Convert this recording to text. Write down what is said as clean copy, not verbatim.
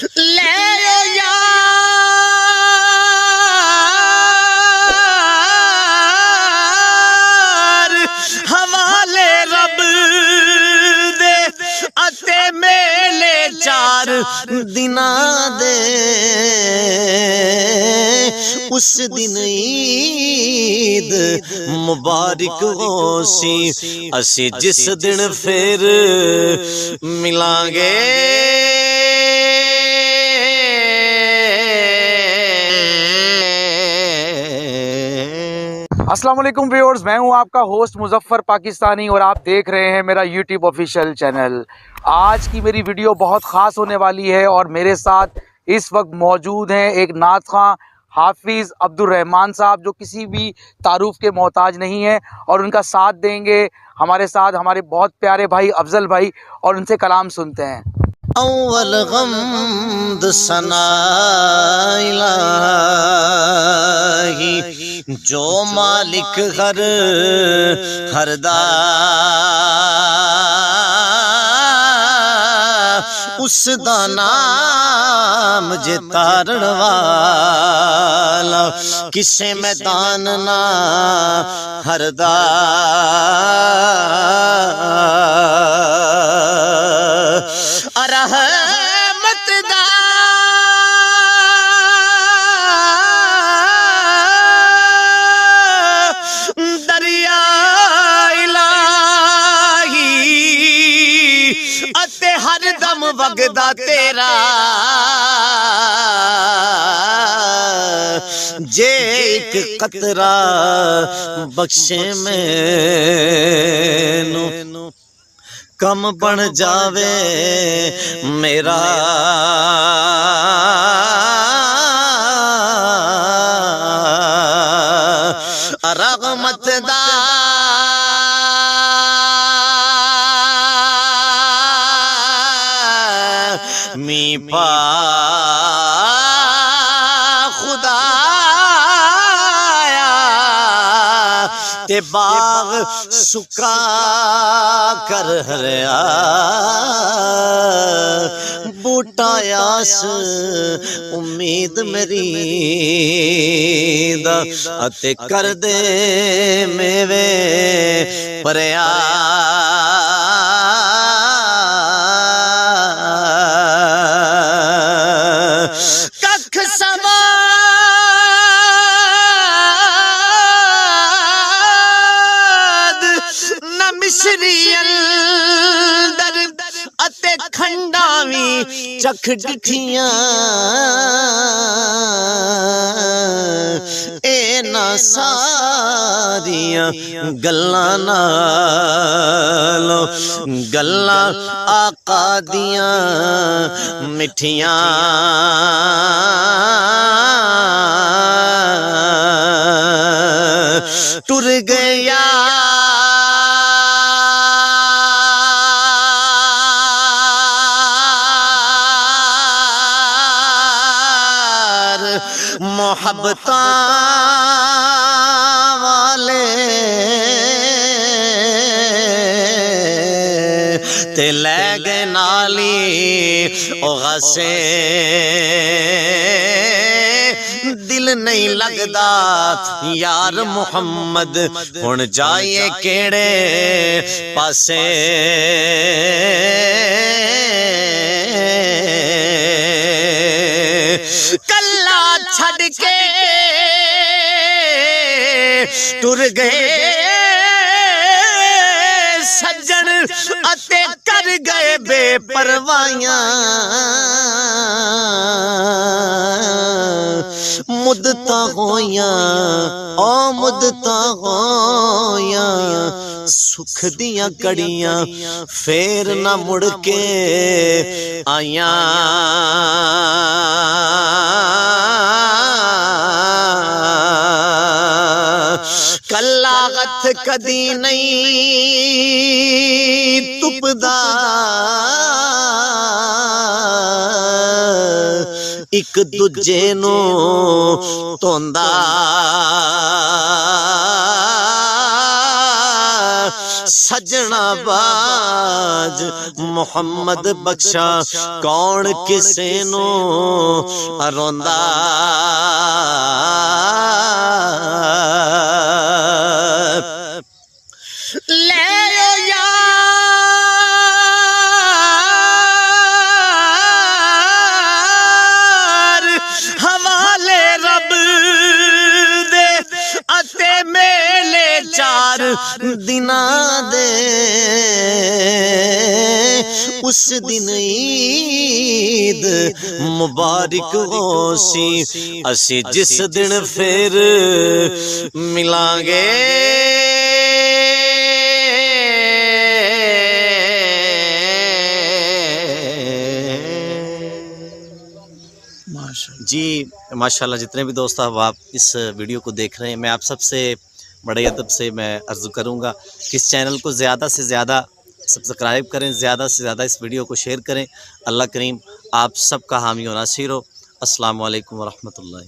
لے یار حوالے رب دے اتے میلے چار دناں دے اس دن عید مبارک ہو سی اسی جس دن پھر ملیں گے السلام علیکم ویورز، میں ہوں آپ کا ہوسٹ مظفر پاکستانی اور آپ دیکھ رہے ہیں میرا یوٹیوب آفیشیل چینل۔ آج کی میری ویڈیو بہت خاص ہونے والی ہے اور میرے ساتھ اس وقت موجود ہیں ایک نعت خواں حافظ عبد الرحمن صاحب، جو کسی بھی تعارف کے محتاج نہیں ہیں، اور ان کا ساتھ دیں گے ہمارے ساتھ ہمارے بہت پیارے بھائی افضل بھائی، اور ان سے کلام سنتے ہیں۔ اول غمد ثنا الہی جو مالک ہر دا اس دا نام جے تارن والا کسے میدان نہ ہر دا رحمت دا دریا الہی اتے ہر دم وگدا تیرا جے ایک قطرہ بخشے مینوں کم بن جاوے میرا رحمت دا می پا تے باغ سکا کر ہریا بوٹا یاس امید میری دا اتے کر دے میوے پریا ککھ سما مشری اندر اتے کھنڈاوی چکھ ڈٹھیاں اے نا ساریاں گلاں نالو گلاں آقا دیاں مٹھیاں ٹر گیا محبتاں والے تے لے گئے نالی او غصے دل نہیں لگدا یار محمد ہن جائیے کیڑے پاسے چھڑ کے ٹر گئے سجن اتے کر گئے بے پروائیاں مدتاں ہویاں او مدتاں ہویاں سکھ دیاں کڑیاں پھر نہ مڑ کے آیاں کلاغت کدی نہیں تپدا ایک دوجے نو توندا سجنا باج محمد بخشا کون کسے نو روندا لے یار حوالے رب دے اتے میلے چار دناں دے اس دن عید مبارک ہو سی اسی جس دن پھر ملیں گے جی ماشاءاللہ جتنے بھی دوست آپ اس ویڈیو کو دیکھ رہے ہیں میں آپ سب سے بڑے ادب سے میں عرض کروں گا کہ اس چینل کو زیادہ سے زیادہ سبسکرائب کریں، زیادہ سے زیادہ اس ویڈیو کو شیئر کریں۔ اللہ کریم آپ سب کا حامی و ناصر ہو۔ السلام علیکم ورحمۃ اللہ۔